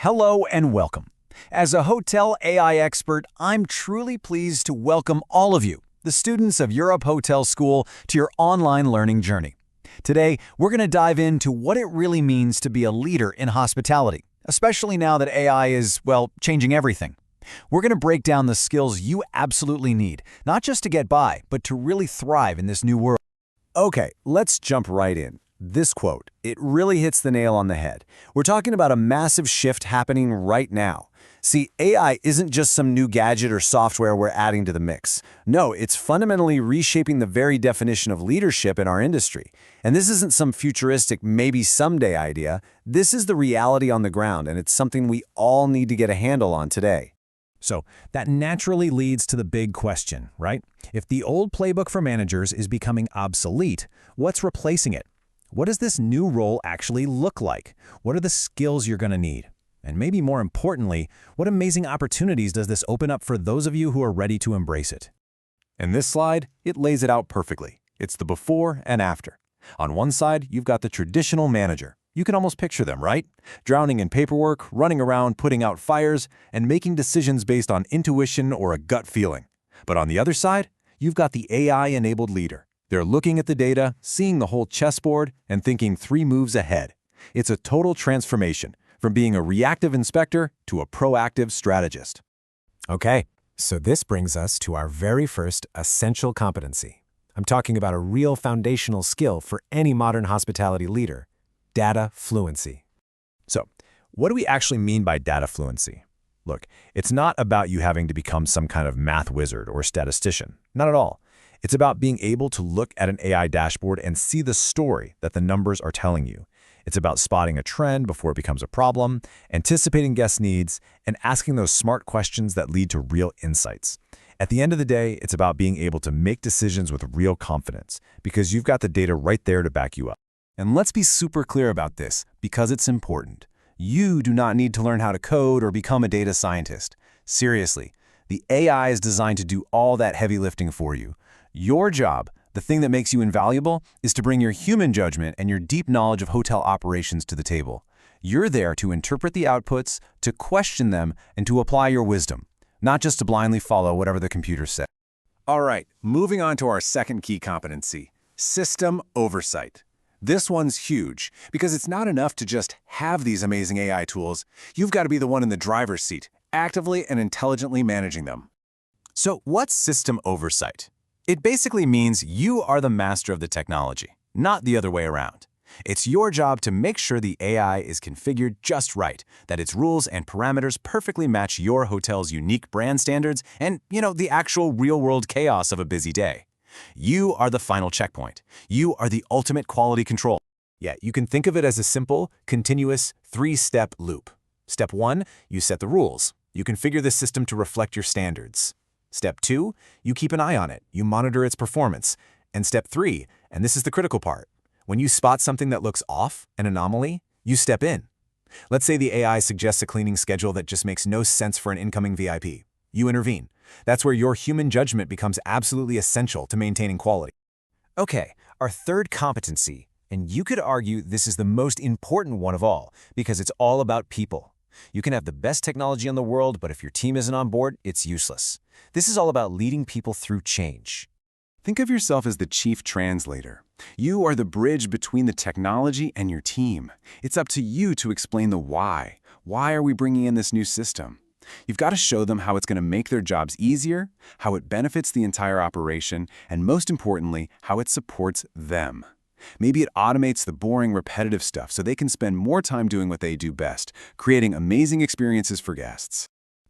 Hello and welcome. As a hotel AI expert, I'm truly pleased to welcome all of you, the students of Europe Hotel School, to your online learning journey. Today, we're going to dive into what it really means to be a leader in hospitality, especially now that AI is, well, changing everything. We're going to break down the skills you absolutely need, not just to get by, but to really thrive in this new world. Okay, let's jump right in. This quote, it really hits the nail on the head. We're talking about a massive shift happening right now. See, AI isn't just some new gadget or software we're adding to the mix. No, it's fundamentally reshaping the very definition of leadership in our industry. And this isn't some futuristic, maybe someday idea. This is the reality on the ground, and it's something we all need to get a handle on today. So that naturally leads to the big question, right? If the old playbook for managers is becoming obsolete, what's replacing it? What does this new role actually look like? What are the skills you're going to need? And maybe more importantly, what amazing opportunities does this open up for those of you who are ready to embrace it? In this slide, it lays it out perfectly. It's the before and after. On one side, you've got the traditional manager. You can almost picture them, right? Drowning in paperwork, running around, putting out fires, and making decisions based on intuition or a gut feeling. But on the other side, you've got the AI-enabled leader. They're looking at the data, seeing the whole chessboard, and thinking 3 moves ahead. It's a total transformation, from being a reactive inspector to a proactive strategist. Okay, so this brings us to our very first essential competency. I'm talking about a real foundational skill for any modern hospitality leader: data fluency. So, what do we actually mean by data fluency? Look, it's not about you having to become some kind of math wizard or statistician. Not at all. It's about being able to look at an AI dashboard and see the story that the numbers are telling you. It's about spotting a trend before it becomes a problem, anticipating guest needs, and asking those smart questions that lead to real insights. At the end of the day, it's about being able to make decisions with real confidence because you've got the data right there to back you up. And let's be super clear about this, because it's important. You do not need to learn how to code or become a data scientist. Seriously, the AI is designed to do all that heavy lifting for you. Your job, the thing that makes you invaluable, is to bring your human judgment and your deep knowledge of hotel operations to the table. You're there to interpret the outputs, to question them, and to apply your wisdom, not just to blindly follow whatever the computer says. All right, moving on to our second key competency: system oversight. This one's huge, because it's not enough to just have these amazing AI tools. You've got to be the one in the driver's seat, actively and intelligently managing them. So what's system oversight? It basically means you are the master of the technology, not the other way around. It's your job to make sure the AI is configured just right, that its rules and parameters perfectly match your hotel's unique brand standards and, the actual real-world chaos of a busy day. You are the final checkpoint. You are the ultimate quality control. Yeah, you can think of it as a simple, continuous, 3-step loop. Step 1, you set the rules. You configure the system to reflect your standards. Step 2, you keep an eye on it. You monitor its performance. And step 3, and this is the critical part, when you spot something that looks off, an anomaly, you step in. Let's say the AI suggests a cleaning schedule that just makes no sense for an incoming VIP. You intervene. That's where your human judgment becomes absolutely essential to maintaining quality. Okay, our third competency, and you could argue this is the most important one of all, because it's all about people. You can have the best technology in the world, but if your team isn't on board, it's useless. This is all about leading people through change. Think of yourself as the chief translator. You are the bridge between the technology and your team. It's up to you to explain the why. Why are we bringing in this new system? You've got to show them how it's going to make their jobs easier, how it benefits the entire operation, and most importantly, how it supports them. Maybe it automates the boring, repetitive stuff so they can spend more time doing what they do best, creating amazing experiences for guests.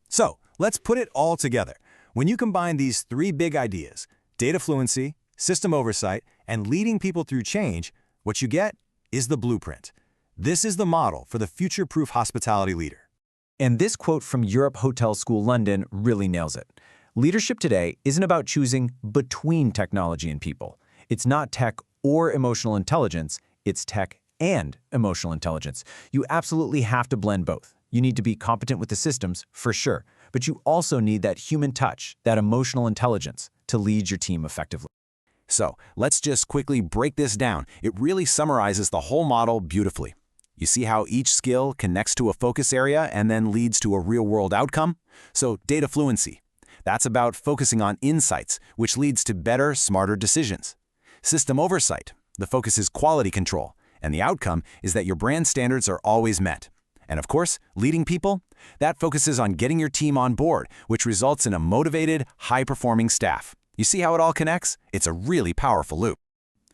So, let's put it all together. When you combine these 3 big ideas, data fluency, system oversight, and leading people through change, what you get is the blueprint. This is the model for the future-proof hospitality leader. And this quote from Europe Hotel School London really nails it. Leadership today isn't about choosing between technology and people. It's not tech or emotional intelligence, it's tech and emotional intelligence. You absolutely have to blend both. You need to be competent with the systems, for sure, but you also need that human touch, that emotional intelligence, to lead your team effectively. So, let's just quickly break this down. It really summarizes the whole model beautifully. You see how each skill connects to a focus area and then leads to a real-world outcome? So data fluency. That's about focusing on insights, which leads to better, smarter decisions. System oversight. The focus is quality control, and the outcome is that your brand standards are always met. And of course, leading people, that focuses on getting your team on board, which results in a motivated, high-performing staff. You see how it all connects? It's a really powerful loop.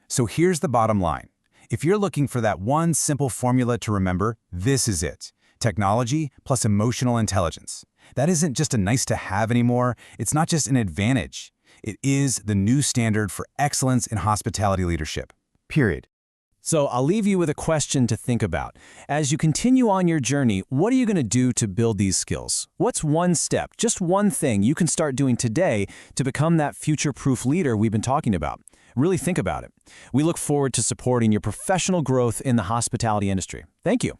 So here's the bottom line. If you're looking for that one simple formula to remember, this is it. Technology plus emotional intelligence. That isn't just a nice-to-have anymore. It's not just an advantage. It is the new standard for excellence in hospitality leadership. Period. So I'll leave you with a question to think about. As you continue on your journey, what are you going to do to build these skills? What's one step, just one thing you can start doing today to become that future-proof leader we've been talking about? Really think about it. We look forward to supporting your professional growth in the hospitality industry. Thank you.